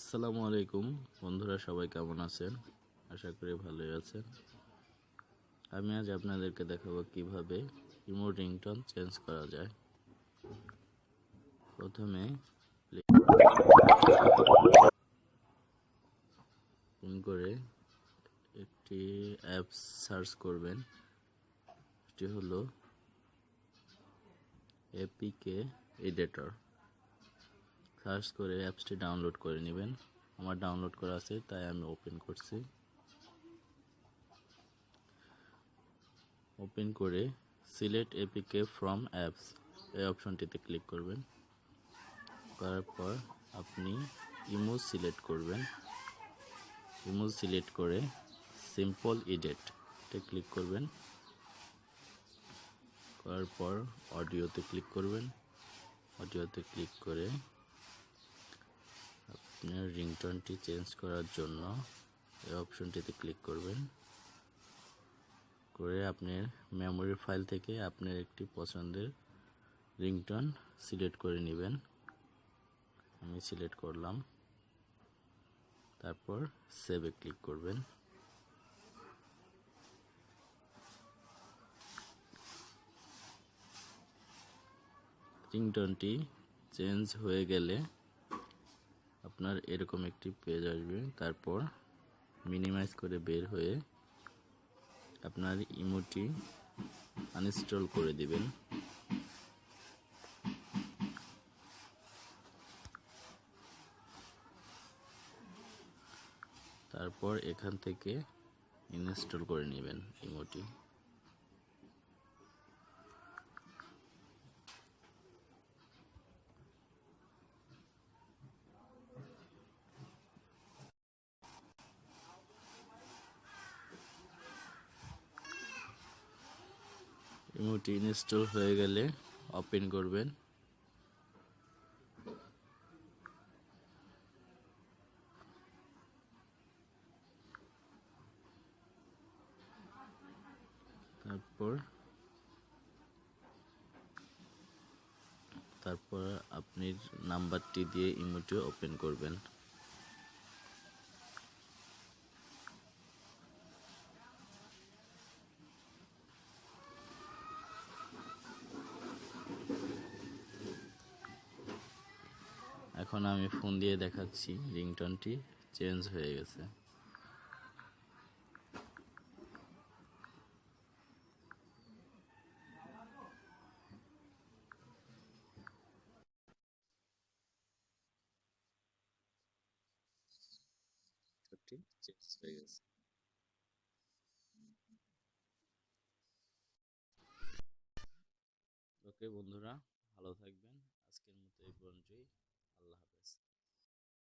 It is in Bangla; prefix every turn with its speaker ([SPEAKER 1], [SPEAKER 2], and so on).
[SPEAKER 1] আসসালামু আলাইকুম বন্ধুরা, সবাই কেমন আছেন? আশা করি ভালোই আছেন। আমি আজ আপনাদেরকে দেখাবো কিভাবে ইমো রিংটোন চেঞ্জ করা যায়। প্রথমে ওপেন করে একটি অ্যাপস সার্চ করবেন। এটি হলো এপিকে এডিটর। সার্চ করে অ্যাপসটি ডাউনলোড করে নেবেন। আমার ডাউনলোড করা আছে, তাই আমি ওপেন করছি। ওপেন করে সিলেক্ট এপিকে ফ্রম অ্যাপস এই অপশনটিতে ক্লিক করবেন। করার পর আপনি ইমোজ সিলেক্ট করবেন। ইমোজ সিলেক্ট করে সিম্পল এডিটে ক্লিক করবেন। করার পর অডিওতে ক্লিক করবেন। অডিওতে ক্লিক করে আপনার রিংটোনটি চেঞ্জ করার জন্য এই অপশনটিতে ক্লিক করবেন। করে আপনার মেমোরি ফাইল থেকে আপনার একটি পছন্দের রিংটোন সিলেক্ট করে নেবেন। আমি সিলেক্ট করলাম। তারপর সেভে ক্লিক করবেন। রিংটোনটি চেঞ্জ হয়ে গেলে আপনার এরকম একটি পেজ আসবে। তারপর মিনিমাইজ করে বের হয়ে আপনার ইমোটি আনইনস্টল করে দিবেন। তারপর এখান থেকে ইনস্টল করে নেবেন ইমোটি। ইমোটি ইনস্টল হয়ে গেলে ওপেন করবেন। তারপর আপনি নাম্বারটি দিয়ে ইমোটি ওপেন করবেন। এখন আমি ফোন দিয়ে দেখাচ্ছি রিংটোনটি চেঞ্জ হয়ে গেছে। চেঞ্জ হয়ে গেছে। ওকে বন্ধুরা, ভালো থাকবেন। আজকের মতো এই পর্যন্তই। আল্লাহ হাফেজ।